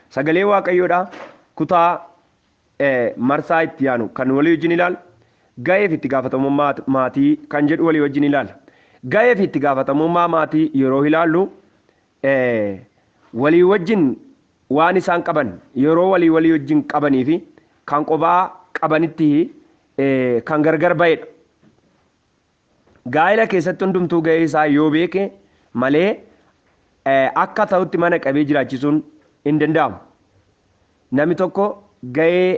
Sagalee Waaqayyoodhaa kutaa marsaa itti yaanu kan walii wajjin ilaalla. Ga'ee fi itti gaafatamummaa maatii kan jedhu walii wajjin ilaalla. Ga'ee fi itti gaafatamummaa maatii yeroo ilaallu walii wajjin waan isaan qaban yeroo walii wajjin qabanii fi kan kophaa qabanitti kan gargar ba'edha. Gaa'ela keessatti hundumtuu ga'ee isaa yoo beeke malee akka ta'utti mana qabee jiraachisuun hin danda'amu. Namni tokko ga'ee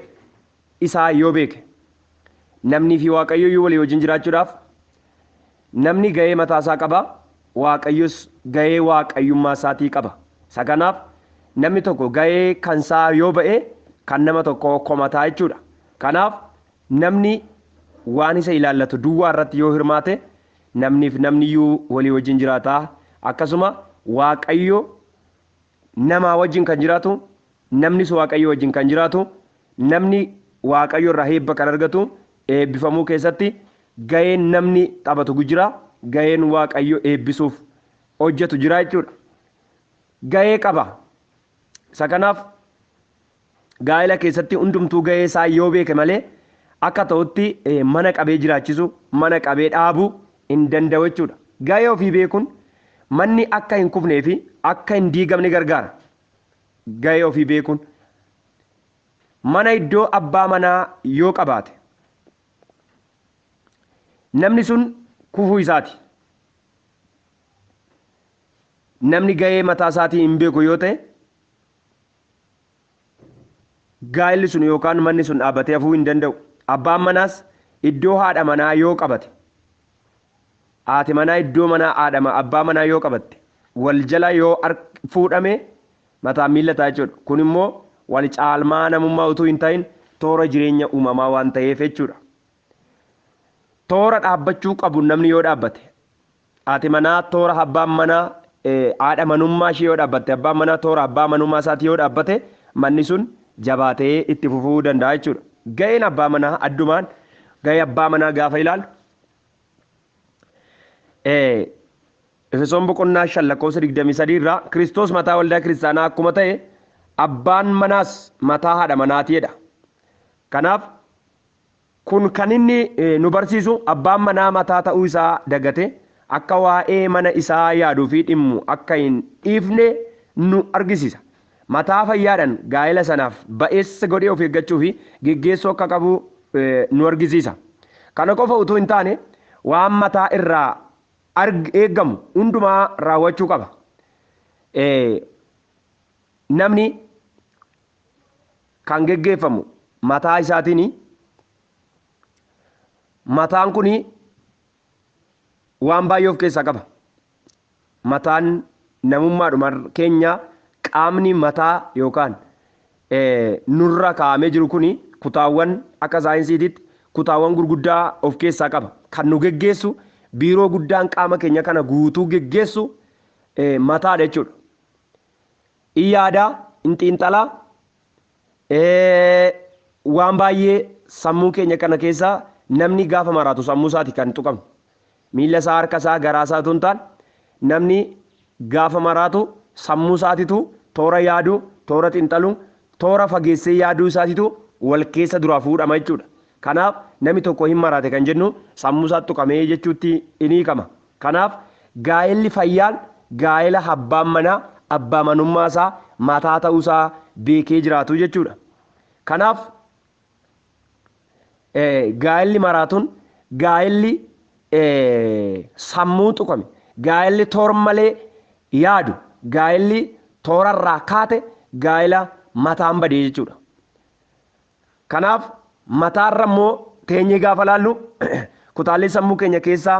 isaa yoo beeke namni fi Waaqayyo walii wajjin jiraachuudhaaf namni ga'ee mataa isaa qaba, Waaqayyos ga'ee waaqayyummaa isaatii qaba. Isa kanaaf namni tokko ga'ee kansaa yoo ba'e kan nama tokko komataa jechuudha. Kanaaf namni waan isa ilaallatu duwwaa irratti yoo hirmaate namniif namniyyuu walii wajjin jiraataa. Akkasuma Waaqayyo namaa wajjin kan jiraatu, namnis Waaqayyo wajjin kan jiraatu, namni Waaqayyo irraa eebba kan argatu eebbifamuu keessatti ga'een namni taphatu jira, ga'een Waaqayyo eebbisuuf hojjetu jira jechuudha. Ga'ee qaba. Isa kanaaf gaa'ela keessatti hundumtuu ga'ee isaa yoo beeke malee akka ta'utti mana qabee jiraachisu, mana qabee dhaabuu hin danda'u jechuudha. Ga'ee ofii beekuun manni akka hin kufnee fi akka hin diigamne gargaara. Ga'ee ofii beekuun mana iddoo abbaa manaa yoo qabaate namni sun kufuu isaati. Namni ga'ee mataa isaatii hin beeku yoo ta'e gaa'elli sun yookaan manni sun dhaabbatee hafuu hin danda'u. Abbaan manaas iddoo haadha manaa yoo qabate, haati manaa iddoo manaa abbaa manaa yoo qabatte wal jala yoo fuudhame mataan miilla ta'a jechuudha. Kun immoo wal caalmaa namummaa utuu hin ta'in toora jireenya uumamaa waan ta'eef jechuudha. Toora dhaabbachuu qabu namni yoo dhaabbate, haati manaa toora abbaan manaa haadha manummaa ishee yoo dhaabbatte, abbaan manaa toora abbaa manummaa isaatii yoo dhaabbate manni sun jabaatee itti fufuu danda'a jechuudha. Ga'een abbaa manaa addumaan ga'ee abbaa manaa gaafa ilaalu Efesoon boqonnaa 5:23 irraa Kiristoos mataa waldaa kiristaanaa akkuma ta'e abbaan manaas mataa haadha manaatiidha. Kanaaf kun kan inni nu barsiisu abbaan manaa mataa ta'uu isaa dagate akka waa'ee mana isaa yaaduu fi dhimmu akka hin dhiifne nu argisiisa. Mataa fayyaadhaan gaa'ela sanaaf ba'eessa godhee of eeggachuu fi geggeessuu akka qabu nu argisiisa. Kana qofa utuu hin taane waan mataa irraa eeggamu hundumaa raawwachuu qaba. Namni kan geggeeffamu mataa isaatiin mataan kun waan baay'ee of keessaa qaba. Mataan namummaadhuma keenya qaamni mataa yookaan nurra kaa'amee jiru kun kutaawwan akka saayinsiititti kutaawwan gurguddaa of keessaa qaba. Kan nu geggeessu biiroo guddaan qaama keenya kana guutuu geggeessu mataadha jechuudha. Iyyaada, xiinxalaa waan baay'ee sammuu keenya kana keessaa namni gaafa maraatu sammuu isaati kan tuqamu. Miilla isaa, harka isaa, garaa isaa tun taane namni gaafa maraatu sammuu isaatitu toora yaaduu, toora xiinxaluu, toora fageessee yaaduu isaatitu wal keessa duraa fuudhama jechuudha. Kanaaf namni tokko hin maraate kan jennu sammuu isaatti tuqamee jechuutti ni hiikama. Kanaaf gaa'elli fayyaan gaa'ela abbaan manaa abbaa manummaa isaa mataa ta'uu isaa beekee jiraatu jechuudha. Kanaaf gaa'elli maraatuun gaa'elli sammuu tuqame, gaa'elli toora malee yaadu, gaa'elli toorarraa kaate gaa'ela mataan badee jechuudha. Kanaaf mataarra immoo teenyee gaafa laallu kutaalee sammuu keenya keessaa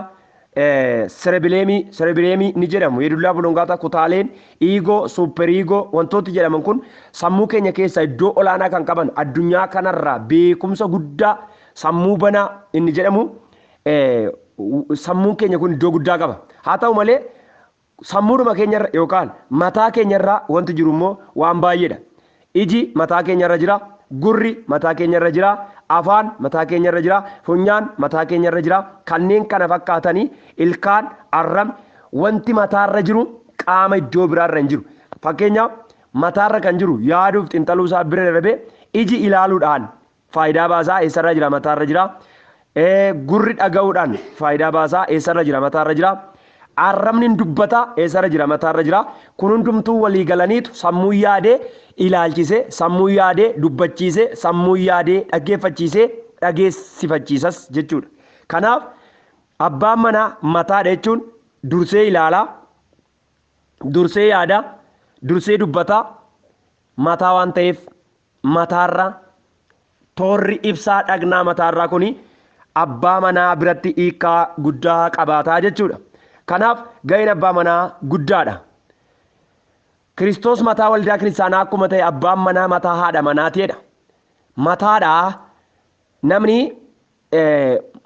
serebileemii ni jedhamu. Yeedullaa bulongaata kutaaleen iigoo, suuperiigoo wantooti jedhaman kun sammuu keenya keessaa iddoo olaanaa kan qaban addunyaa kanarraa beekumsa guddaa sammuu banaa inni jedhamu sammuun keenya kun iddoo guddaa qaba. Haa ta'u malee sammuudhuma keenyarra yookaan mataa keenyarraa wanti jiru immoo waan baay'eedha. Iji mataa keenyarra jira, gurri mataa keenyarra jira, afaan mataa keenyarra jira, funyaan mataa keenyarra jira. Kanneen kana fakkaatanii ilkaan, arrabni wanti mataarra jiru qaama iddoo biraarra hin jiru. Fakkeenyaaf mataarra kan jiru yaaduuf xiinxaluu isaa bira darbee iji ilaaluudhaan faayidaa baasaa eessarra jira mataarra jira. Gurri dhaga'uudhaan faayidaa baasaa eessarra jira mataarra jira. Arrabni dubbata eessarra jira mataarra jira. Kun hundumtuu walii galaniitu sammuu yaadee ilaalchisee sammuu yaadee dubbachiisee sammuu yaadee dhaggeeffachiisee dhageessifachiisas jechuudha. Kanaaf abbaan manaa mataadha jechuun dursee ilaalaa, dursee yaadaa, dursee dubbataa mataa waan ta'eef mataarra toorri ibsaa dhagnaa mataarraa kuni abbaa manaa biratti hiikaa guddaa qabaataa jechuudha. Kanaaf ga'een abbaa manaa guddaadha. Kiristoos mataa waldaa kiristaanaa akkuma ta'e abbaan manaa mataa haadha manaateedha. Mataadhaa namni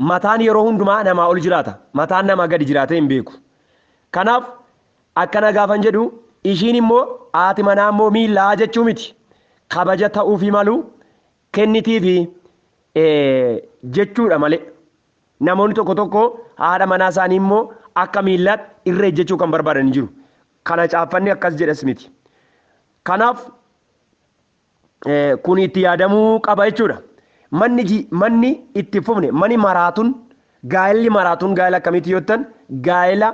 mataan yeroo hundumaa namaa ol jiraata. Mataan namaa gadi jiraatee hin beeku. Kanaaf akkana gaafan jedhu ishiin immoo haati manaa immoo miillaa jechuu miti. Kabaja ta'uufi malu kennitiifi jechuudha malee. Namoonni tokko tokko haadha manaa isaanii immoo akka miillaatti irra ejjechuu kan barbaadan jiru. Kana caaffanni akkas jedhas miti. Kanaaf kun itti yaadamuu qaba jechuudha. Manni itti fufne mani maraatuun gaa'elli maraatuun gaa'ela akkamitti yoo ta'an gaa'ela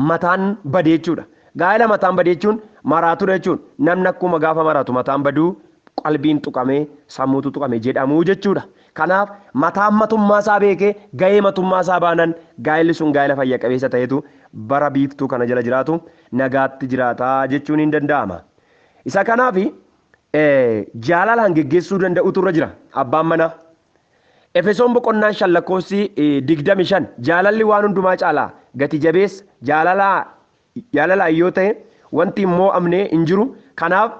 mataan badee jechuudha. Gaa'ela mataan badee jechuun maraatuudha jechuun namni akkuma gaafa maraatu mataan baduu qalbiin tuqamee sammuutu tuqame jedhamu jechuudha. Kanaaf mataan matummaa isaa beekee ga'ee matummaa isaa baanan gaa'elli sun gaa'ela fayya qabeessa ta'etu bara biiftuu kana jala jiraatu nagaatti jiraataa jechuun hin danda'ama. Isa kanaaf jaalalaan geggeessuu danda'utu irra jira abbaan manaa. Efesoon boqonnaan 5:25 jaalalli waan hundumaa caalaa gati jabeessa jaalalaa yoo ta'e wanti immoo amnee hin jiru. Kanaaf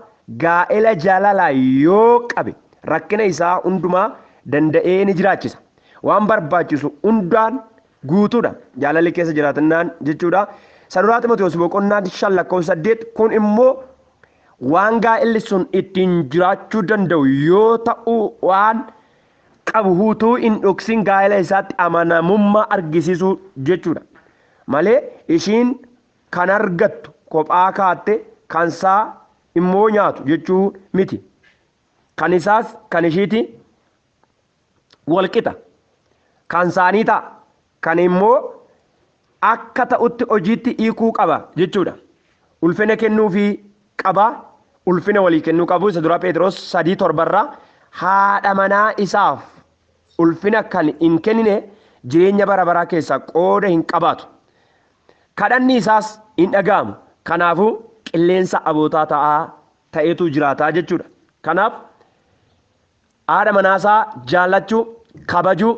gaa'ela jaalalaa yoo qabe rakkina isaa hundumaa danda'ee ni jiraachisa. Waan barbaachisu hundaan guutuudha jaalalli keessa jiraatannaan jechuudha. Saduraa Ximotewos boqonnaan 5:8 kun immoo waan gaa'elli sun ittiin jiraachuu danda'u yoo ta'u waan qabu huutuu hin dhoksin gaa'ela isaatti amanamummaa argisiisuu jechuudha. Malee ishiin kan argattu kophaa kaatte kan isaa immoo nyaatu jechuu miti. Kan isaas kan ishiiti walqixa. Kan isaanii ta'a. Kan immoo akka ta'utti hojiitti hiikuu qaba jechuudha. Ulfina kennuufii qaba. Ulfina walii kennuu qabu. Isa duraa Phexros 3:7 haadha manaa isaaf ulfina kan hin kennine jireenya bara baraa keessaa qooda hin qabaatu. Kadhanni isaas hin dhaga'amu. Kanaafuu qilleensa abootaa ta'eetu jiraataa jechuudha. Kanaaf haadha manaasaa jaallachuu, kabajuu,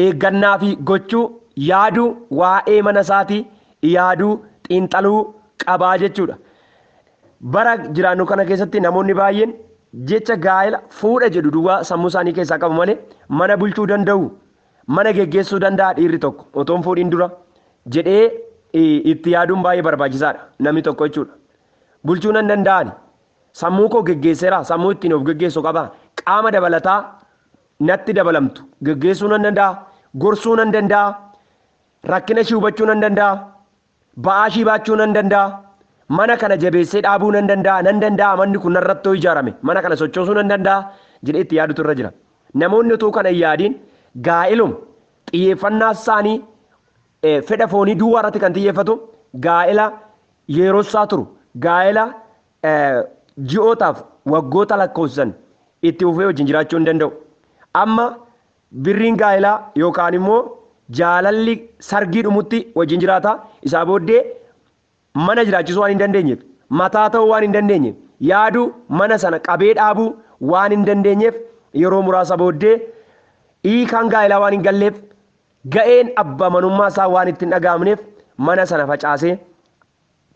eeggannaa fi gochuu, yaaduu, waa'ee mana isaatii yaaduu, xiinxaluu qabaa jechuudha. Bara jiraannu kana keessatti namoonni baay'een jecha gaa'ela fuudha jedhu duwwaa sammuu isaanii keessaa qabu malee mana bulchuu danda'u, mana geggeessuu danda'a dhiirri tokko otoo hin fuudhiin dura jedhee itti yaaduun baay'ee barbaachisaadha namni tokko jechuudha. Bulchuu nan danda'ani. Sammuu koo geggeesseera. Sammuu ittiin of geggeessu qaba. Qaama dabalataa natti dabalamtu geggeessuu nan danda'a. Gorsuu nan danda'a. Rakkina ishii hubachuu nan danda'a. Ba'aa ishii baachuu nan danda'a. Mana kana jabeessee dhaabuu nan danda'a. Manni kun narrattoo ijaarame. Mana kana sochoosuu nan danda'a jedhee itti yaadutu irra jira. Namoonni utuu kana hin yaadiin gaa'elum xiyyeeffannaa isaanii fedha foonii duwwaa irratti kan xiyyeeffatu gaa'ela yeroo isaa turu gaa'ela ji'ootaaf waggoota lakkoofsan itti ufee wajjin jiraachuu hin danda'u. Amma birriin gaa'elaa yookaan immoo jaalalli sargii dhumutti wajjin jiraata. Isaa booddee mana jiraachisuu waan hin dandeenyeef, mataa ta'uu waan hin dandeenyeef, yaaduu mana sana qabee dhaabuu waan hin dandeenyeef yeroo muraasa booddee hiikaan gaa'elaa waan hin galleef ga'een abbaa manummaa isaa waan itti hin dhaga'amneef mana sana facaasee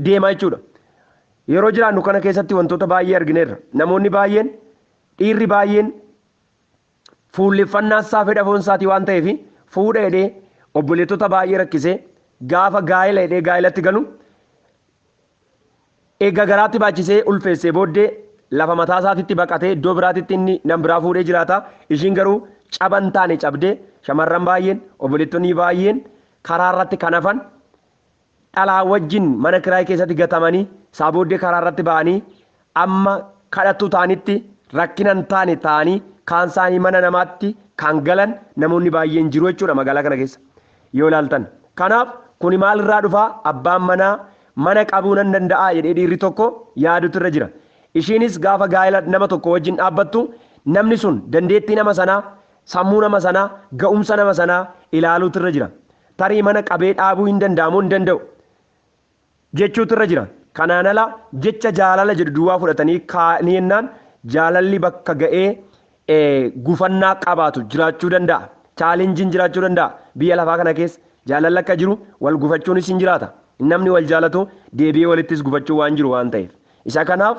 deema jechuudha. Yeroo jiraannu kana keessatti wantoota baay'ee argineerra. Namoonni baay'een dhiirri baay'een fuulleffannaa isaa fedha foon isaatii waan ta'eef fuudha jedhee obboleettota baay'ee rakkisee gaafa gaa'ela jedhee gaa'elatti galu eegga garaatti baachisee ulfeessee booddee lafa mataa isaatitti baqatee iddoo biraatitti inni nan biraa fuudhee jiraata. Ishiin garuu caban taane cabdee shamarran baay'een obboleettonni baay'een karaa irratti kan hafan dhalaa wajjin mana kiraayii keessatti gatamanii isaa booddee karaa irratti ba'anii amma kadhattu taanitti rakkinan taane taanii kaan isaanii mana namaatti kan galan namoonni baay'een jiru jechuudha magaalaa kana keessa yoo ilaaltan. Kanaaf kuni maalirraa dhufaa? Abbaan manaa mana qabuu nan danda'a jedhee dhiirri tokko yaadutu irra jira. Ishiinis gaafa gaa'ela nama tokko wajjin dhaabbattu namni sun dandeettii nama sanaa, sammuu nama sanaa, ga'umsa nama sanaa ilaaluutu irra jira. Tarii mana qabee dhaabuu hin danda'amuu hin danda'u jechuutu irra jira. Kanaan ala jecha jaalala jedhu duwwaa fudhatanii kaa'anii jennaan jaalalli bakka ga'ee gufannaa qabaatu jiraachuu danda'a. Chaalenjiin jiraachuu danda'a. Biyya lafaa kana keessa jaalalli akka jiru wal gufachuunis hin jiraata. Namni wal jaalatu deebi'ee walittis gufachuu waan jiru waan ta'eef. Isa kanaaf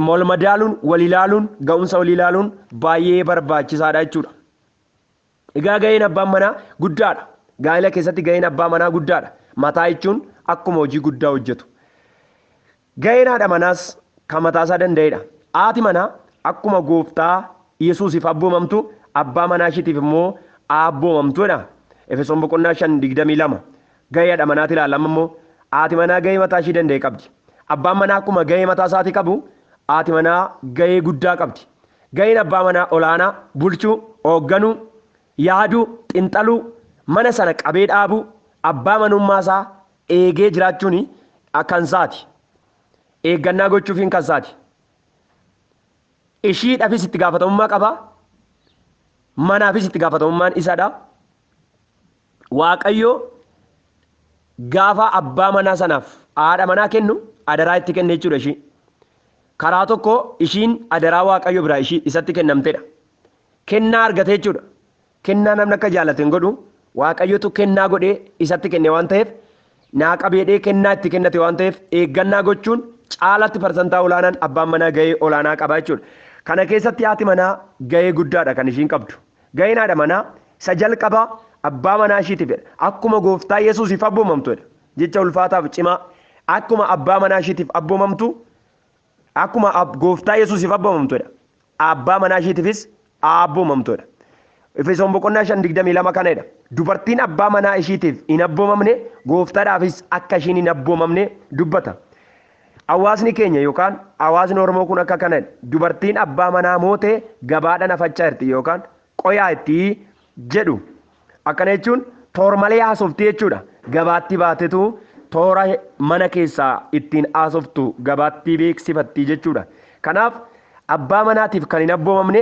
wal madaaluun, wal ilaaluun, ga'umsa wal ilaaluun baay'ee barbaachisaadha jechuudha. Egaa ga'een abbaan manaa guddaadha. Gaa'ela keessatti ga'een abbaa manaa guddaadha. Mataa jechuun akkuma hojii guddaa hojjetu. Ga'een haadha manaas kan mataasaa danda'edha. Haati manaa akkuma gooftaa Yesuusiif abboomamtu abbaa manaa ishiitiif immoo abboomamtuudha. Efesoon boqonnaa 5:22. Ga'ee haadha manaatti ilaalama immoo haati manaa ga'ee mataa ishii danda'e qabdi. Abbaan manaa akkuma ga'ee mataa isaatii qabu haati manaa ga'ee guddaa qabdi. Ga'een abbaa manaa olaanaa bulchuu, hoogganuu, yaaduu, xinxaluu, mana sana qabee dhaabuu, abbaa manummaa isaa eegee jiraachuun kan isaati. Eeggannaa gochuufiin kan isaati. Ishiidhaafis itti gaafatamummaa qaba. Manaafis itti gaafatamummaan isaadha. Waaqayyo gaafa abbaa manaa sanaaf haadha manaa kennu adaraa itti kenne jechuudha ishii. Karaa tokko ishiin adaraa waaqayyo biraa ishii isatti kennamtedha. Kennaa argate jechuudha. Kennaa namni akka jaallate hin godhu. Waaqayyotu kennaa godhee isatti kenne waan ta'eef naa qabeedhee kennaa itti kennate waan ta'eef eeggannaa gochuun caalatti parsantaa olaanaan abbaan manaa ga'ee olaanaa qaba jechuudha. Kana keessatti haati manaa ga'ee guddaadha kan ishiin qabdu. Ga'een haadha manaa isa jalqabaa abbaa manaa ishiitiif akkuma gooftaa Yesuusiif abboomamtudha. Jecha ulfaataaf cimaa akkuma abbaa manaa ishiitiif abboomamtu akkuma gooftaa Yesuusiif abboomamtudha. Abbaa manaa ishiitiifis abboomamtudha. Efesoon boqonnaa 5:22 kanadha. Dubartiin abbaa manaa ishiitiif hin abboomamne gooftaadhaafis akka ishiin hin abboomamne dubbata. Hawaasni keenya yookaan hawaasni Oromoo kun akka kanadha. Dubartiin abbaa manaa mootee gabaadhaan afachaa jirti yookaan qoyaa itti jedhu. Akkana jechuun toormalee haasofti jechuudha. Gabaatti baatetu toora mana keessaa ittiin haasoftu gabaatti beeksifatti jechuudha. Kanaaf abbaa manaatiif kan hin abboomamne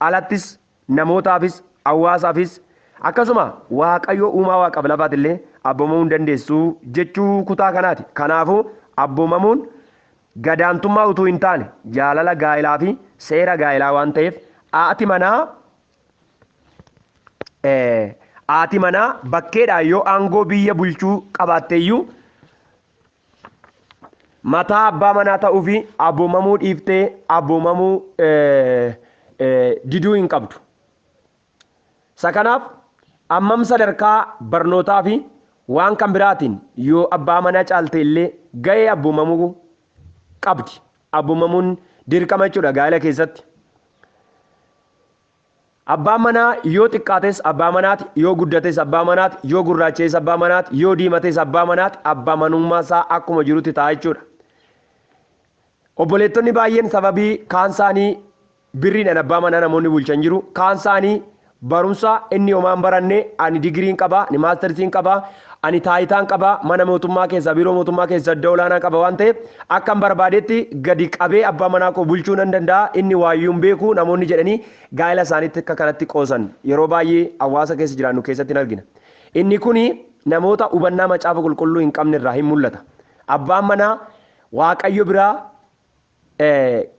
alattis namootaafis hawaasaafis akkasuma waaqayyo uumaa waaqaaf lafaatillee abboomamuu hin dandeessu jechuu kutaa kanaati. Kanaafuu abboomamuun gadaantummaa utuu hin taane jaalala gaa'elaa fi seera gaa'elaa waan ta'eef haati manaa bakkeedhaan yoo aangoo biyya bulchuu qabaatteeyyuu mataa abbaa manaa ta'uu fi abboomamuu dhiiftee abboomamuu diduu hin qabdu. Isa kanaaf ammam sadarkaa barnootaa fi waan kan biraatiin yoo abbaa manaa caalte illee ga'ee abboomamuu qabdi. Abboomamuun dirqama jechuudha gaa'ela keessatti. Abbaan manaa yoo xiqqaates abbaa manaati, yoo guddates abbaa manaati, yoo gurraachees abbaa manaati, yoo diimates abbaa manaati, abbaa manummaa isaa akkuma jirutti ta'a jechuudha. Obboleettonni baay'een sababii kaan isaanii birriidhaan abbaa manaa namoonni bulchan jiru. Kaan isaanii barumsa inni homaan baranne ani digiriin qabaa, ani maastarsiin qabaa, ani taayitaan qabaa, mana mootummaa keessa biiroo mootummaa keessa iddoo olaanaa qaba waan ta'eef akkan barbaadetti gadi qabee abbaa manaa koo bulchuu nan danda'a. Inni waayyuun beeku namoonni jedhanii gaa'ela isaaniitti akka kanatti qoosan yeroo baay'ee hawaasa keessa jiraannu keessatti hin argina. Inni kuni namoota hubannaa macaafa qulqulluu hin qabne irraa hin mul'ata. Abbaan manaa waaqayyo biraa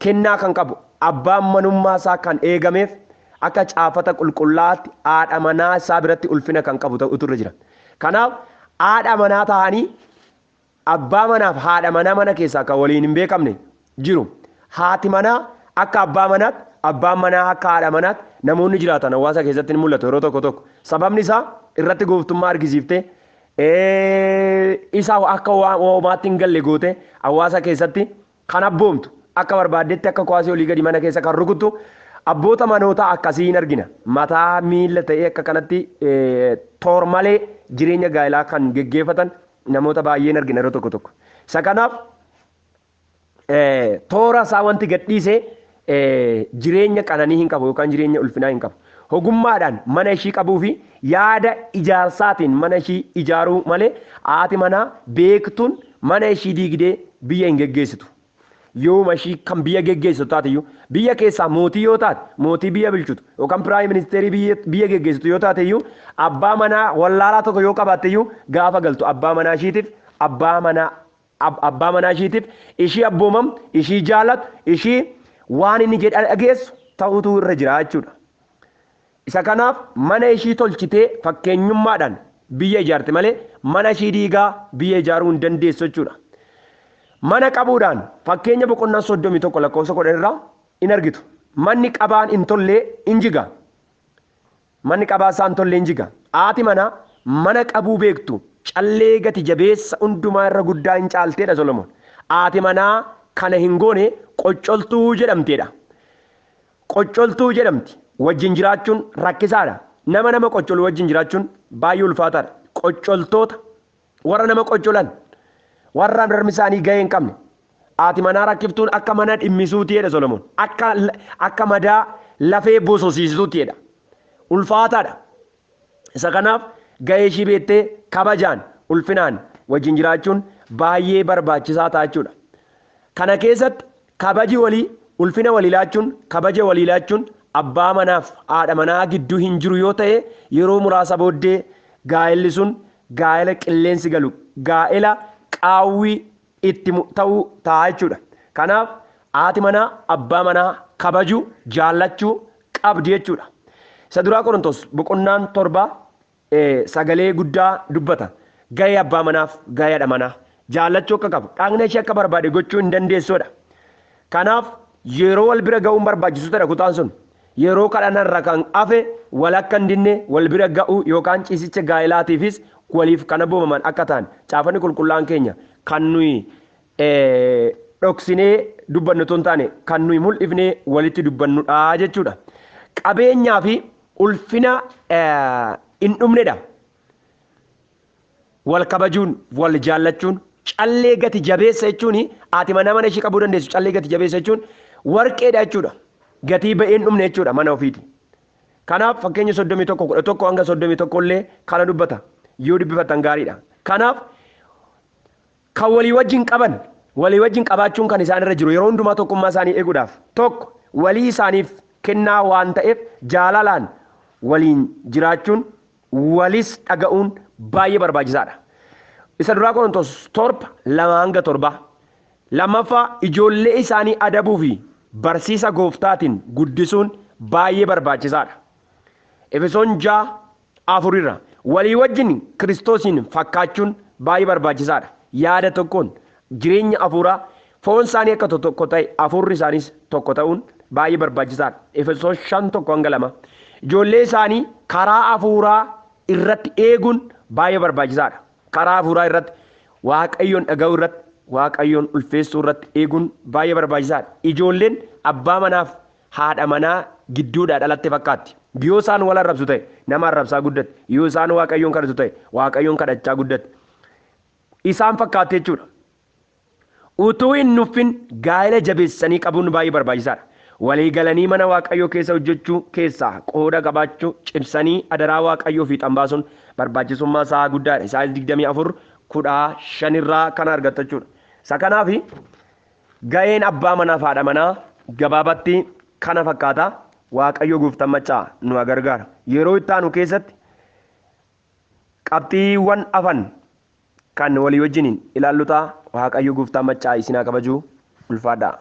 kennaa kan qabu abbaan manummaa isaa kan eegameef akka caafata qulqullaatti haadha manaa isaa biratti ulfina kan qabu ta'utu irra jira. Kanaaf haadha manaa ta'anii abbaa manaaf haadha manaa mana keessaa kan waliin hin beekamne jiru. Haati manaa akka abbaa manaatti, abbaan manaa akka haadha manaatti namoonni jiraatan hawaasa keessatti ni mul'atu yeroo tokko tokko. Sababni isaa irratti gooftummaa argisiiftee isa akka homaatti hin galle goote hawaasa keessatti kan abboomtu akka barbaaddetti akka kuwaasii olii gadi mana keessa kan rukuttu abboota manootaa akkasii hin argina. Mataa miila ta'ee akka kanatti toormalee jireenya gaa'elaa kan geggeeffatan namoota baay'een argina yeroo tokko tokko. Isa kanaaf toora isaa wanti gadhiise jireenya qananii hin qabu yookaan jireenya ulfinaa hin qabu. Ogummaadhaan mana ishii qabuu fi yaada ijaarsaatiin mana ishii ijaaruu malee haati manaa beektuun mana ishii diigdee biyya hin geggeessitu. Yooma ishii kan biyya geggeessitu taateyyuu biyya keessaa mootii yoo taate mootii biyya bulchutu yookaan piraayim ministeerii biyya geggeessitu yoo taateyyuu abbaa manaa wallaalaa tokko yoo qabaatteyyuu gaafa galtu abbaa manaa ishiitiif ishii abboomam ishii jaallatu ishii waan inni jedha dhageessu ta'utu irra jira jechuudha. Isa kanaaf mana ishii tolchitee fakkeenyummaadhaan biyya ijaarte malee mana ishii diigaa biyya ijaaruu hin dandeessu jechuudha. Mana qabuudhaan fakkeenya boqonnaa 31 lakkoofsa 10 irraa in argitu. Manni qabaan hin tollee in jiga. Manni qabaa isaa hin tollee in jiga. Haati manaa mana qabuu beektu callee gati jabeessa hundumaa irra guddaa hin caalteedha Solomoon. Haati manaa kana hin goone qoccoltuu jedhamteedha. Qoccoltuu jedhamti. Wajjin jiraachuun rakkisaadha. Nama qoccolu wajjin jiraachuun baay'ee ulfaataadha. Qoccoltoota warra nama qoccolan warra darmi isaanii gahee hin qabne haati manaa rakkiftuun akka mana dhimmisuuti jedha Solomoon. Akka madaa lafee bososiisuuti jedha. Ulfaataadha. Isa kanaaf gahee ishii beektee kabajaan ulfinaan wajjin jiraachuun baay'ee barbaachisaa ta'a jechuudha. Kana keessatti kabaji walii ulfina walii laachuun kabaja walii laachuun abbaa manaaf haadha manaa gidduu hin jiru yoo ta'e yeroo muraasa booddee gaa'elli sun gaa'ela qilleensi galu gaa'ela qaawwii itti ta'uu ta'a jechuudha. Kanaaf haati manaa abbaa manaa kabajuu jaallachuu qabdi jechuudha. Isa duraa Qorontos boqonnaan 7 sagalee guddaa dubbata. Gahee abbaa manaaf gahee haadha manaa jaallachuu akka qabu dhagna ishee akka barbaade gochuu hin dandeessuudha. Kanaaf yeroo wal bira ga'uun barbaachisu ta'e kutaan sun yeroo kadhannarra kan hafe wal akka hin dinne wal bira ga'uu yookaan ciisicha gaa'elaatiifis waliif kana boomaman akka ta'an caafanni qulqullaan keenya kan nuyi dhoksinee dubbannu tun taane kan nuyi mul'ifnee walitti dubbannudha jechuudha. Qabeenyaa fi ulfina hin dhumnedha. Wal kabajuun wal jaallachuun callee gati jabeessa jechuun haati manaa mana ishee qabuu dandeessu callee gati jabeessa jechuun warqeedha jechuudha. Gatii ba'een dhumne jechuudha mana ofiiti. Kanaaf fakkeenya 31 hanga 31 illee kana dubbata. Yoo dubbifatan gaariidha. Kanaaf kan walii wajjin qaban walii wajjin qabaachuun kan isaan irra jiru yeroo hundumaa tokkummaa isaanii eeguudhaaf tokko walii isaaniif kennaa waan ta'eef jaalalaan waliin jiraachuun walis dhaga'uun baay'ee barbaachisaadha. Isa duraa Qorontos 7:2-7 lammaffaa ijoollee isaanii adabuu fi barsiisa gooftaatiin guddisuun baay'ee barbaachisaadha. Efesoon 6:4 walii wajjin Kiristoosiin fakkaachuun baay'ee barbaachisaadha. Yaada tokkoon jireenya hafuuraa foon isaanii akka tokko ta'e hafuurri isaaniis tokko ta'uun baay'ee barbaachisaadha. Efesoon 5:1-2 ijoollee isaanii karaa hafuuraa irratti eeguun baay'ee barbaachisaadha. Karaa hafuuraa irratti waaqayyoon dhaga'uu irratti waaqayyoon ulfeessuu irratti eeguun baay'ee barbaachisaadha. Ijoolleen abbaa manaaf haadha manaa gidduudhaa dhalatte fakkaatti. Yoo isaan wal arrabsu ta'e nama arrabsaa guddate. Yoo isaan waaqayyoon kadhatu ta'e waaqayyoon kadhachaa guddate. Isaan fakkaate jechuudha. Utuu hin nuffin gaa'ela jabeessanii qabuun baay'ee barbaachisaadha. Walii galanii mana waaqayyoo keessa hojjechuu keessaa qooda qabaachuu cimsanii adaraa waaqayyoo fi xambaasuun barbaachisummaa isaa guddaadha. Isaanis 24:15 irraa kan argattu jechuudha. Isa kanaaf ga'een abbaa manaaf haadha manaa gabaabatti kana fakkaata. Waaqayyoo gooftaan maccaa nu gargaara. Yeroo itti aanu keessatti qabxiiwwan afan kan walii wajjiniin ilaallutaa waaqayyoo gooftaan maccaa isin haa kabajuu ulfaadhaa.